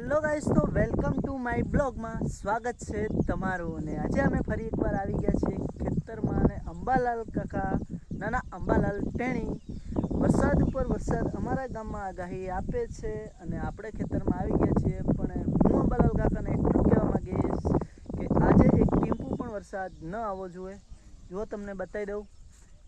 Hello guys, તો welcome to my બ્લોગમાં સ્વાગત છે તમારું। અને આજે અમે ફરી એકવાર આવી ગયા છીએ ખેતરમાં અને અંબાલાલ કાકા નાના અંબાલાલ ટેણી વરસાદ ઉપર વરસાદ અમારા ગામમાં આગાહી આપે છે અને આપણે ખેતરમાં આવી ગયા છીએ। પણ હું અંબાલાલ કાકાને એટલું કહેવા માંગીશ કે આજે એક ટીમ્પુ પણ વરસાદ ન આવવો જોઈએ। જો તમને બતાવી દઉં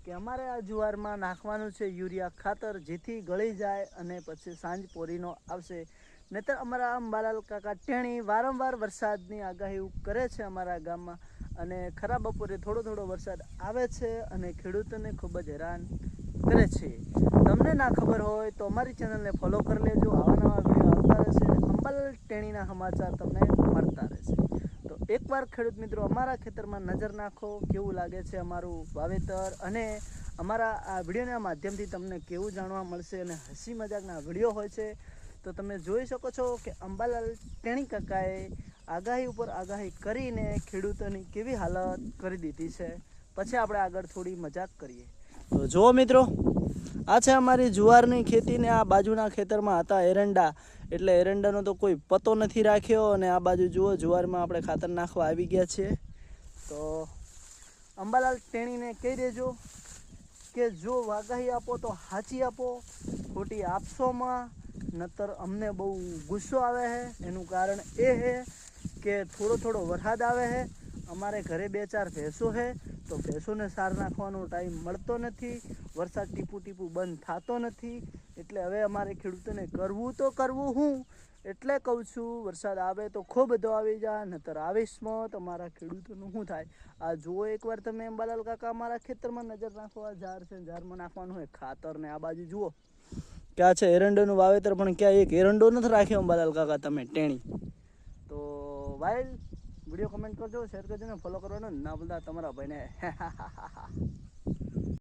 કે અમારે આ જુવારમાં નાખવાનું છે યુરિયા ખાતર, જેથી ગળી જાય અને પછી સાંજ પોરીનો આવશે। નહીતર અમારા અંબાલાલ કાકા ટેણી વારંવાર વરસાદની આગાહી કરે છે અમારા ગામમાં, અને ખરા બપોરે થોડો થોડો વરસાદ આવે છે અને ખેડૂતોને ખૂબ જ હેરાન કરે છે। તમને ના ખબર હોય તો અમારી ચેનલને ફોલો કરી લેજો, આવા નવા વિડીયો આવતા રહેશે, અંબાલાલ ટેણીના સમાચાર તમને મળતા રહેશે। તો એકવાર ખેડૂત મિત્રો અમારા ખેતરમાં નજર નાખો, કેવું લાગે છે અમારું વાવેતર, અને અમારા આ વિડીયોના માધ્યમથી તમને કેવું જાણવા મળશે અને હસી મજાકના વિડીયો હોય છે। તો તમે જોઈ શકો છો કે અંબાલાલ ટેણી કાકાએ આગાહી ઉપર આગાહી કરીને ખેડૂતોની કેવી હાલત કરી દીધી છે। પછી આપણે આગળ થોડી મજાક કરીએ। તો જુઓ મિત્રો, આ છે અમારી જુવારની ખેતીને આ બાજુના ખેતરમાં હતા એરંડા, એટલે એરંડાનો તો કોઈ પતો નથી રાખ્યો। અને આ બાજુ જુઓ, જુવારમાં આપણે ખાતર નાખવા આવી ગયા છીએ। તો અંબાલાલ ટેણીને કહી દેજો કે જો આગાહી આપો તો સાચી આપો, ખોટી આપશોમાં, નતર અમને બહુ ગુસ્સો આવે છે। એનું કારણ એ છે કે થોડો થોડો વરસાદ આવે છે, અમારે ઘરે 2-4 ભેંસો છે, તો ભેંસોને સાર નાખવાનો ટાઈમ મળતો નથી, વરસાદ ટીપું ટીપું બંધ થતો નથી, એટલે હવે અમારે ખેડૂતોને કરવું તો કરવું હું, એટલે કહું છું વરસાદ આવે તો ખૂબ બધો આવી જાય, નતર આવીશમાં તમારા ખેડૂતોનું શું થાય। આ જુઓ એકવાર તમે અંબાલાલ કાકા અમારા ખેતરમાં નજર નાખો, આ ઝાડ છે, ઝાડમાં નાખવાનું હોય ખાતર, ને આ બાજુ જુઓ ક્યાં છે એરંડોનું વાવેતર, પણ ક્યાં એક એરંડો નથી રાખ્યો અંબાલાલ કાકા તમે ટેણી। તો વાઇલ વિડીયો કમેન્ટ કરજો, શેર કરજો ને ફોલો કરવાનો ના ભૂલતા તમારા ભાઈને।